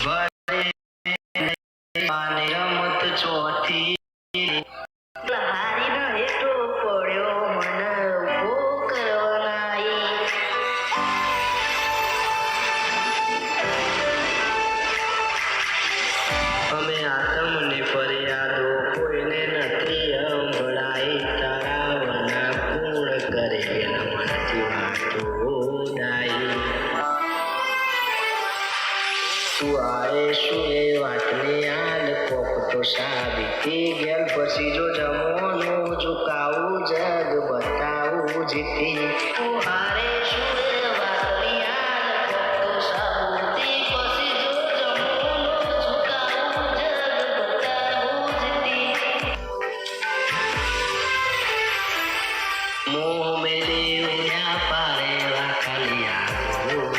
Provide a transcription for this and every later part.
રમત ચોથી હારી ન હેઠો પડ્યો મને ઉભો કરવાના અમે આતમને ફરિયાદો કોઈને નથી સંભળાઈ તારા વના પૂર્ણ કરે મનથી વાતો ડાઈ તું આરે શું એ વાતની યાદ કોક તો સાબિતી ગેલ પછી જો જમવાનું ઝુકાવું જગ બતાવું જીતી તું હારે શું એ વાતની યાદ કોક તો સાબિતી પછી જો જમવાનું ઝુકાવું જગ બતાવું જીતી મોહ મેલી ઉડ્યા પારે વાખલિયા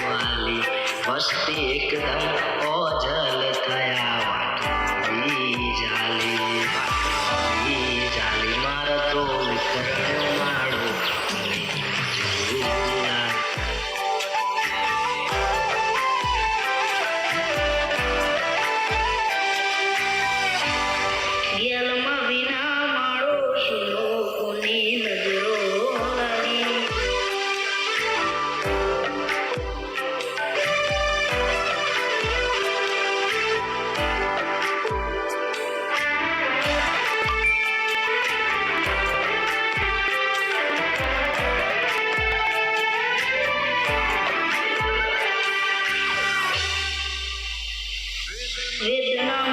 વાલી મસ્તી એકદમ ઓજલ થયા વાટલી જાલી મારો તો વિકર્યો માળો ગેલમાં વિના માળો સુનો કોની નજરો લાગી વેદના